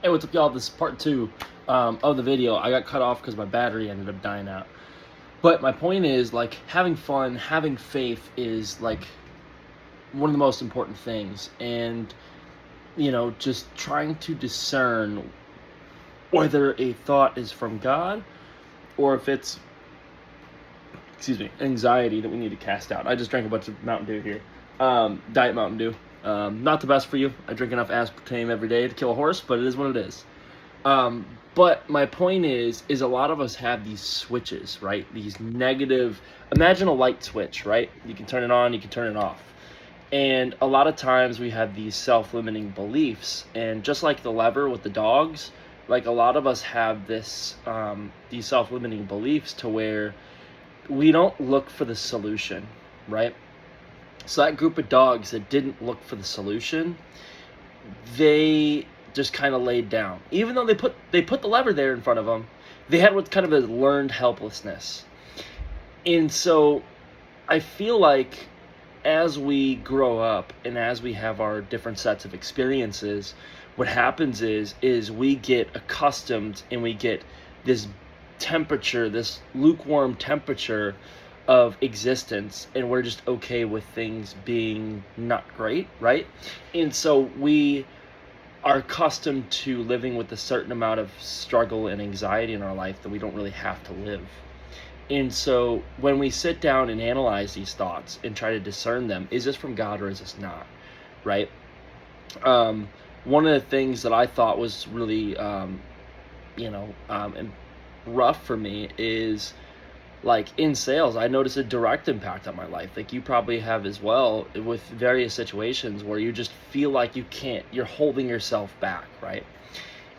Hey, what's up, y'all? This is part two of the video. I got cut off because my battery ended up dying out. But my point is, like, having fun, having faith is, like, one of the most important things. And, just trying to discern whether a thought is from God or if it's, anxiety that we need to cast out. I just drank a bunch of Mountain Dew here. Diet Mountain Dew. Not the best for you. I drink enough aspartame every day to kill a horse, but it is what it is. But my point is a lot of us have these switches, right? These negative, imagine a light switch, right? You can turn it on, you can turn it off. And a lot of times we have these self-limiting beliefs, and just like the lever with the dogs, like a lot of us have these self-limiting beliefs to where we don't look for the solution, right? So that group of dogs that didn't look for the solution, they just kind of laid down. Even though they put the lever there in front of them, they had what's kind of a learned helplessness. And so I feel like as we grow up and as we have our different sets of experiences, what happens is we get accustomed and we get this temperature, this lukewarm temperature of existence, and we're just okay with things being not great, right? And so we are accustomed to living with a certain amount of struggle and anxiety in our life that we don't really have to live. And so when we sit down and analyze these thoughts and try to discern them, is this from God or is this not, right? One of the things that I thought was really, rough for me is, like, in sales, I noticed a direct impact on my life, like you probably have as well, with various situations where you just feel like you're holding yourself back, right?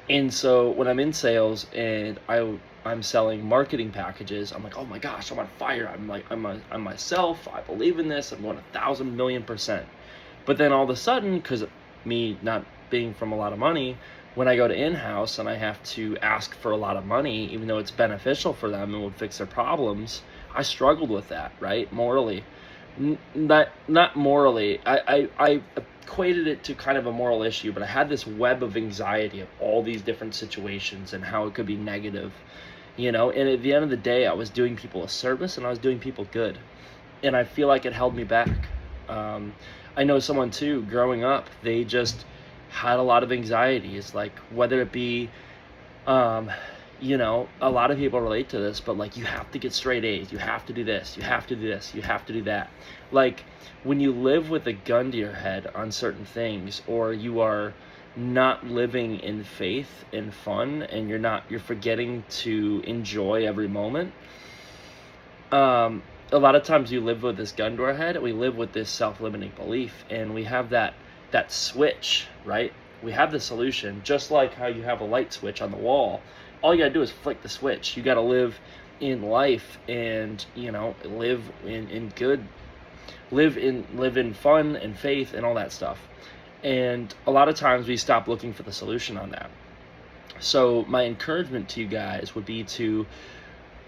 And so when I'm in sales and I'm selling marketing packages, I'm like, oh my gosh, I'm on fire. I'm myself. I believe in this. I'm going 1,000,000,000%. But then all of a sudden, because me not being from a lot of money, when I go to in-house and I have to ask for a lot of money, even though it's beneficial for them and would fix their problems, I struggled with that, right? Morally. Not morally. I equated it to kind of a moral issue, but I had this web of anxiety of all these different situations and how it could be negative, and at the end of the day, I was doing people a service and I was doing people good. And I feel like it held me back. I know someone too, growing up, they just had a lot of anxiety. It's like, whether it be, a lot of people relate to this, but like, you have to get straight A's, you have to do this, you have to do this, you have to do that. Like, when you live with a gun to your head on certain things, or you are not living in faith and fun, and you're forgetting to enjoy every moment, a lot of times you live with this gun to our head, and we live with this self-limiting belief, and we have that switch, right? We have the solution, just like how you have a light switch on the wall. All you gotta do is flick the switch. You gotta live in life and, live in good, live in fun and faith and all that stuff. And a lot of times we stop looking for the solution on that. So my encouragement to you guys would be to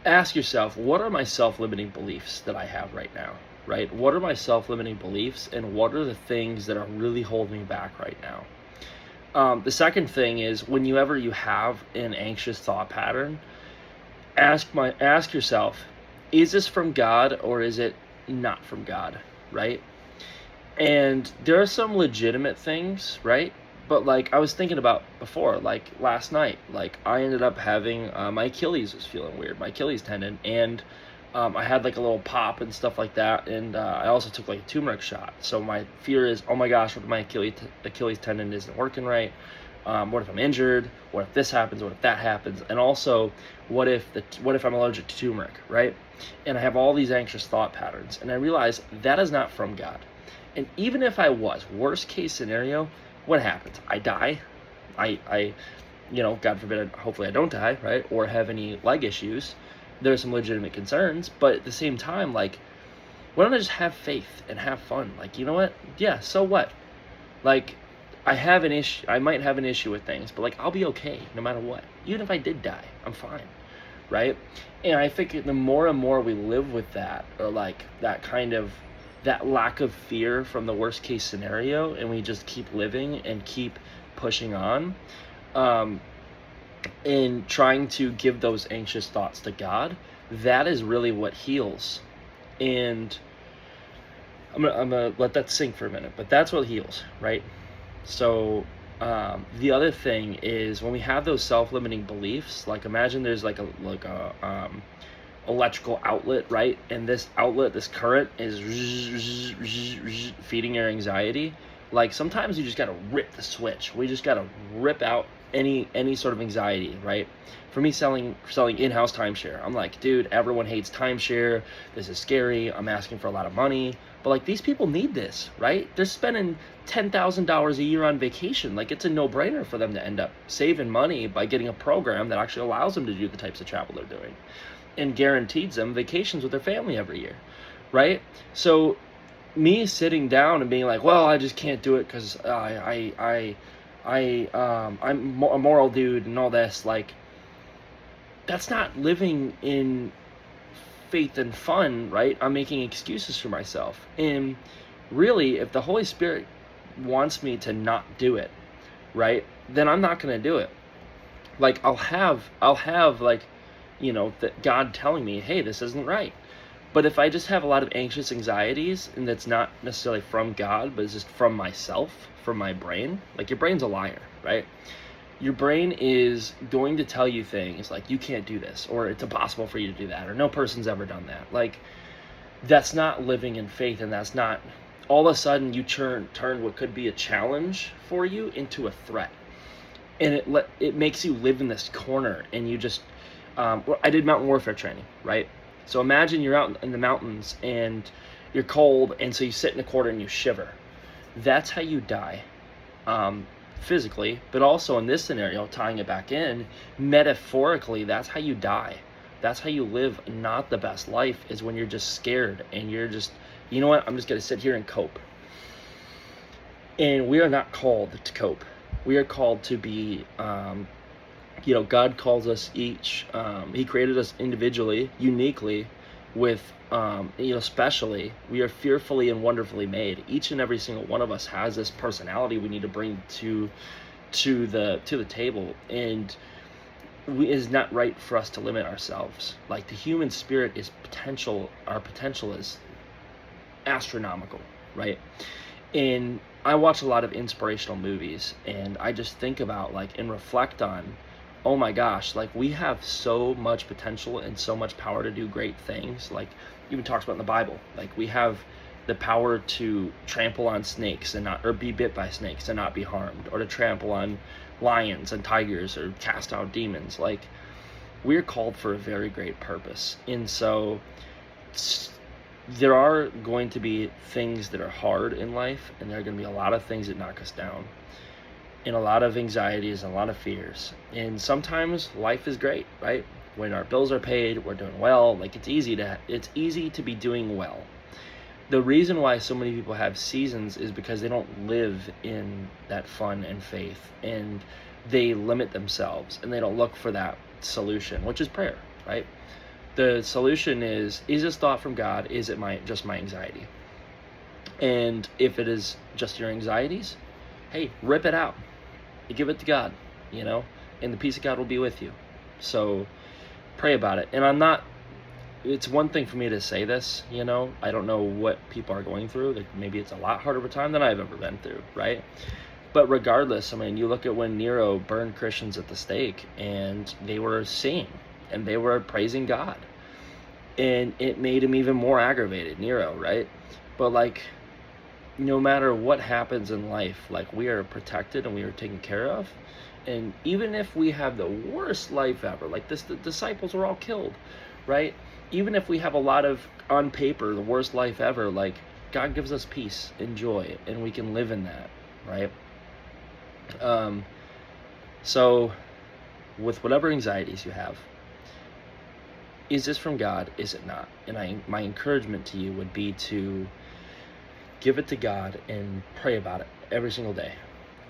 ask yourself, what are my self-limiting beliefs that I have right now, right? What are my self-limiting beliefs, and what are the things that are really holding me back right now? The second thing is, whenever you have an anxious thought pattern, ask yourself, is this from God or is it not from God, right? And there are some legitimate things, right? But like I was thinking about before, like last night, like I ended up having my Achilles was feeling weird, my Achilles tendon, and I had like a little pop and stuff like that, and I also took like a turmeric shot. So my fear is, oh my gosh, what if my Achilles tendon isn't working right? What if I'm injured? What if this happens? What if that happens? And also, what if I'm allergic to turmeric, right? And I have all these anxious thought patterns, and I realize that is not from God. And even if I was, worst case scenario, what happens? I die. I God forbid, hopefully I don't die, right? Or have any leg issues. There's some legitimate concerns, but at the same time, like, why don't I just have faith and have fun? Like, you know what? Yeah, so what? Like, I might have an issue with things, but like, I'll be okay no matter what. Even if I did die, I'm fine, right? And I think the more and more we live with that, or like that lack of fear from the worst case scenario, and we just keep living and keep pushing on, in trying to give those anxious thoughts to God, that is really what heals. And I'm gonna let that sink for a minute, but that's what heals, right? So the other thing is when we have those self-limiting beliefs, like imagine there's like a electrical outlet, right? And this outlet, this current is feeding your anxiety. Like sometimes you just gotta rip the switch. We just gotta rip out any sort of anxiety, right? For me, selling in-house timeshare, I'm like, dude, everyone hates timeshare. This is scary. I'm asking for a lot of money, but like these people need this, right? They're spending $10,000 a year on vacation. Like it's a no-brainer for them to end up saving money by getting a program that actually allows them to do the types of travel they're doing and guarantees them vacations with their family every year, right? So me sitting down and being like, well, I just can't do it because I'm a moral dude and all this, like that's not living in faith and fun, right? I'm making excuses for myself. And really, if the Holy Spirit wants me to not do it, right, then I'm not going to do it. Like I'll have like, God telling me, hey, this isn't right. But if I just have a lot of anxious anxieties, and that's not necessarily from God, but it's just from myself, from my brain, like your brain's a liar, right? Your brain is going to tell you things like you can't do this, or it's impossible for you to do that, or no person's ever done that. Like that's not living in faith, and that's not, all of a sudden you turn what could be a challenge for you into a threat. And it makes you live in this corner, and you just, I did mountain warfare training, right? So imagine you're out in the mountains and you're cold, and so you sit in a corner and you shiver. That's how you die, physically, but also in this scenario, tying it back in, metaphorically, that's how you die. That's how you live not the best life, is when you're just scared and you're just, you know what, I'm just going to sit here and cope. And we are not called to cope. We are called to be, God calls us each, he created us individually, uniquely, with, specially. We are fearfully and wonderfully made. Each and every single one of us has this personality we need to bring to the table. And it is not right for us to limit ourselves. Like the human spirit is potential, our potential is astronomical, right? And I watch a lot of inspirational movies, and I just think about and reflect on, oh my gosh, like we have so much potential and so much power to do great things. Like even talks about in the Bible, like we have the power to trample on snakes and not, or be bit by snakes and not be harmed, or to trample on lions and tigers, or cast out demons. Like we're called for a very great purpose. And so there are going to be things that are hard in life, and there are going to be a lot of things that knock us down, and a lot of anxieties and a lot of fears. And sometimes life is great, right? When our bills are paid, we're doing well. Like it's easy to be doing well. The reason why so many people have seasons is because they don't live in that fun and faith, and they limit themselves, and they don't look for that solution, which is prayer, right? The solution is this thought from God? Is it just my anxiety? And if it is just your anxieties, hey, rip it out. Give it to God, and the peace of God will be with you. So pray about it. And it's one thing for me to say this, I don't know what people are going through. Like maybe it's a lot harder of a time than I've ever been through, right? But regardless, you look at when Nero burned Christians at the stake, and they were singing and they were praising God, and it made him even more aggravated, Nero, right? But no matter what happens in life, we are protected and we are taken care of. And even if we have the worst life ever, the disciples were all killed, right? Even if we have a lot of, on paper, the worst life ever, God gives us peace and joy, and we can live in that, right? So with whatever anxieties you have, is this from God? Is it not? And my encouragement to you would be to give it to God and pray about it every single day,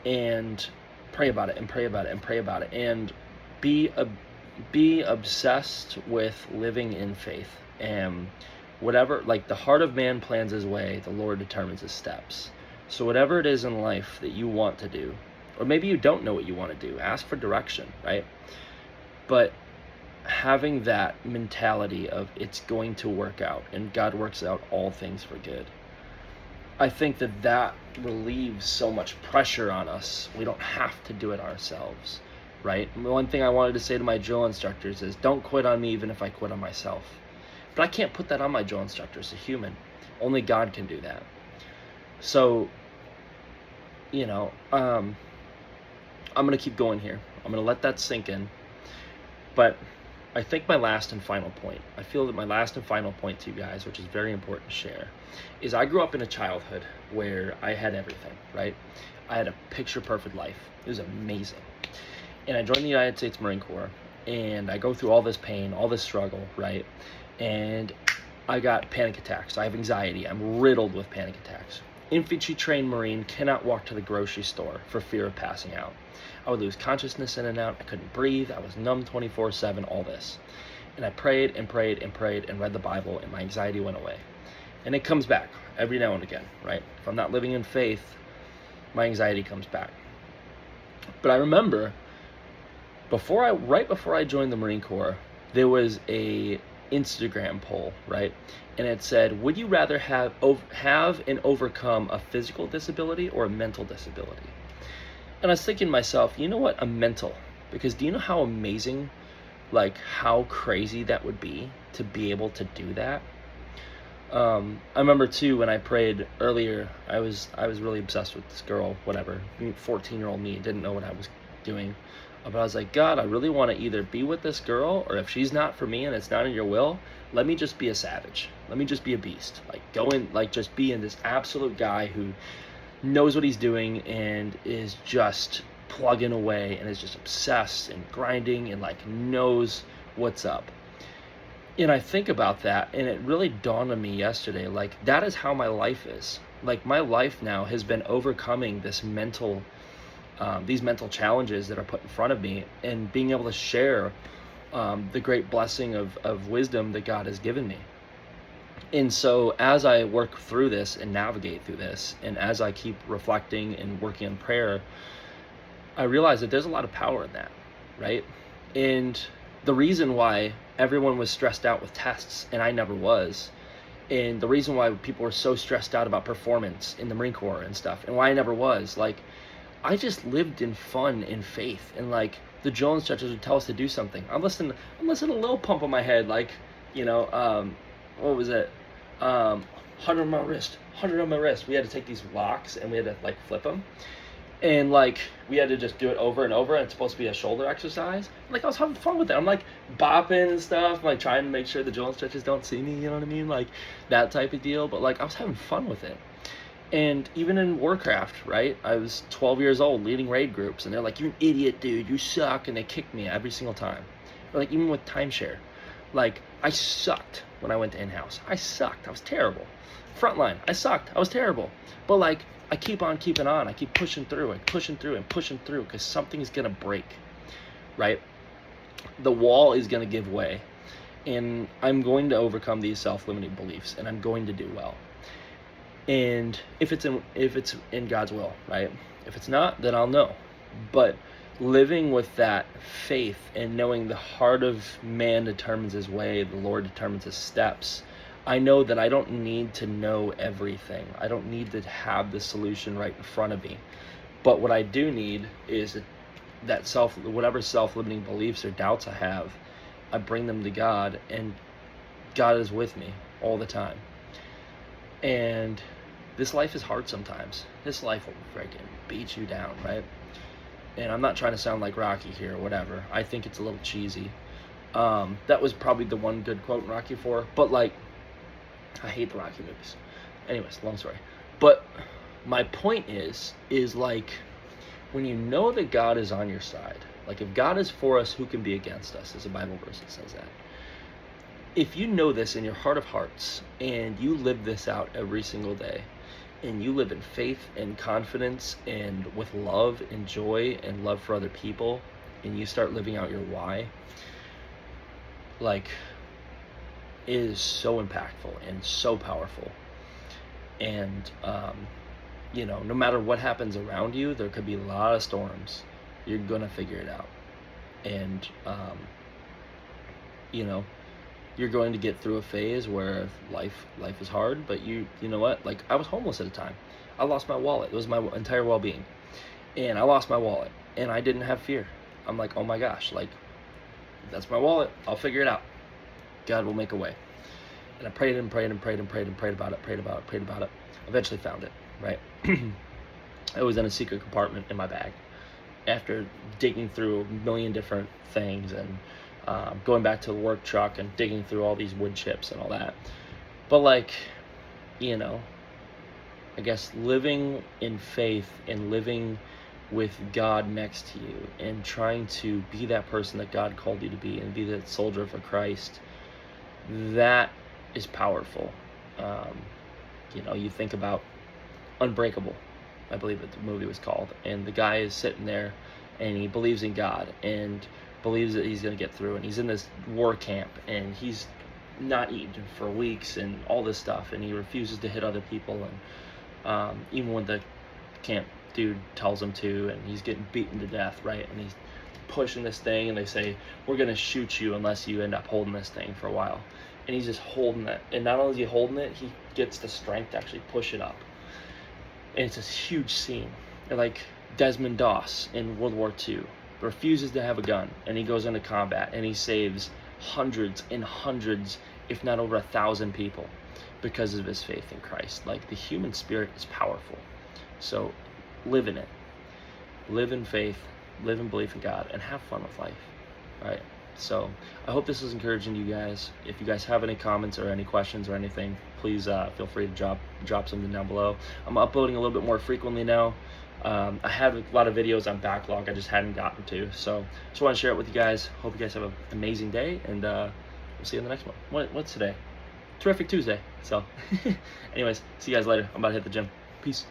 and pray about it and pray about it and pray about it, and be obsessed with living in faith. And whatever, the heart of man plans his way, the Lord determines his steps. So whatever it is in life that you want to do, Or maybe you don't know what you want to do. Ask for direction, right? But having that mentality of it's going to work out and God works out all things for good. I think that relieves so much pressure on us. We don't have to do it ourselves, right? One thing I wanted to say to my drill instructors is don't quit on me even if I quit on myself. But I can't put that on my drill instructors, a human. Only God can do that. So, I'm going to keep going here. I'm going to let that sink in. But I think my last and final point, I feel that my last and final point to you guys, which is very important to share, is I grew up in a childhood where I had everything, right? I had a picture-perfect life. It was amazing. And I joined the United States Marine Corps, and I go through all this pain, all this struggle, right? And I got panic attacks. I have anxiety. I'm riddled with panic attacks. Infantry trained Marine cannot walk to the grocery store for fear of passing out. I would lose consciousness in and out. I couldn't breathe. I was numb 24/7, all this. And I prayed and prayed and prayed and read the Bible, and my anxiety went away. And it comes back every now and again, right? If I'm not living in faith, my anxiety comes back. But I remember right before I joined the Marine Corps, there was a Instagram poll, right? And it said, would you rather have and overcome a physical disability or a mental disability? And I was thinking to myself, you know what? A mental. Because do you know how amazing, like how crazy that would be to be able to do that? I remember too, when I prayed earlier, I was really obsessed with this girl, whatever, 14-year-old me, didn't know what I was doing. But I was like, God, I really want to either be with this girl, or if she's not for me and it's not in your will, let me just be a savage. Let me just be a beast. Like go in, like just be in this absolute guy who knows what he's doing and is just plugging away and is just obsessed and grinding and like knows what's up. And I think about that, and it really dawned on me yesterday, like that is how my life is. Like my life now has been overcoming these mental challenges that are put in front of me, and being able to share the great blessing of wisdom that God has given me. And so as I work through this and navigate through this, and as I keep reflecting and working in prayer, I realize that there's a lot of power in that, right? And the reason why everyone was stressed out with tests and I never was, and the reason why people were so stressed out about performance in the Marine Corps and stuff, and why I never was, like, I just lived in fun and faith, and like the drill instructors would tell us to do something. I'm listening to a little pump on my head, like, what was it? 100 on my wrist, 100 on my wrist. We had to take these locks and we had to like flip them. And like, we had to just do it over and over, and it's supposed to be a shoulder exercise. Like, I was having fun with it. I'm like bopping and stuff, like trying to make sure the drill instructors don't see me, you know what I mean? Like that type of deal. But like, I was having fun with it. And even in Warcraft, right? I was 12 years old leading raid groups, and they're like, you're an idiot, dude, you suck. And they kicked me every single time. Or like, even with timeshare. Like, I sucked when I went to in-house. I sucked. I was terrible. Frontline, I sucked. I was terrible. But like, I keep on keeping on. I keep pushing through and pushing through and pushing through, because something is going to break, right? The wall is going to give way. And I'm going to overcome these self-limiting beliefs, and I'm going to do well. And if it's in God's will, right? If it's not, then I'll know. But living with that faith and knowing the heart of man determines his way, the Lord determines his steps, I know that I don't need to know everything. I don't need to have the solution right in front of me. But what I do need is that whatever self-limiting beliefs or doubts I have, I bring them to God, and God is with me all the time. And this life is hard sometimes. This life will freaking beat you down, right? And I'm not trying to sound like Rocky here or whatever. I think it's a little cheesy. That was probably the one good quote in Rocky 4. But like, I hate the Rocky movies. Anyways, long story. But my point is like, when you know that God is on your side, like if God is for us, who can be against us? There's a Bible verse that says that. If you know this in your heart of hearts, and you live this out every single day, and you live in faith and confidence and with love and joy and love for other people, and you start living out your why, like, it is so impactful and so powerful. And you know, no matter what happens around you, there could be a lot of storms. You're gonna figure it out, and you know, you're going to get through a phase where life is hard. But you know what? Like, I was homeless at a time. I lost my wallet. It was my entire well-being, and I lost my wallet, and I didn't have fear. I'm like, oh my gosh, like, that's my wallet. I'll figure it out. God will make a way. And I prayed and prayed and prayed and prayed and prayed about it, prayed about it, prayed about it. Eventually found it, right? It was in a secret compartment in my bag. After digging through a million different things and going back to the work truck and digging through all these wood chips and all that. But like, you know, I guess living in faith and living with God next to you and trying to be that person that God called you to be and be that soldier for Christ, that is powerful. You know, you think about Unbreakable, I believe that the movie was called, and the guy is sitting there and he believes in God and believes that he's going to get through, and he's in this war camp and he's not eating for weeks and all this stuff, and he refuses to hit other people, and even when the camp dude tells him to, and he's getting beaten to death, right? And he's pushing this thing, and they say, we're going to shoot you unless you end up holding this thing for a while. And he's just holding it, and not only is he holding it, he gets the strength to actually push it up. And it's this huge scene. And like Desmond Doss in World War II refuses to have a gun, and he goes into combat and he saves hundreds and hundreds, if not over 1,000 people, because of his faith in Christ. Like, the human spirit is powerful. So live in it. Live in faith, live in belief in God, and have fun with life. Right? So I hope this is encouraging to you guys. If you guys have any comments or any questions or anything, please feel free to drop something down below. I'm uploading a little bit more frequently now. I had a lot of videos on backlog I just hadn't gotten to, so just want to share it with you guys. Hope you guys have an amazing day, and we'll see you in the next one. What's today? Terrific Tuesday. So anyways, see you guys later. I'm about to hit the gym. Peace.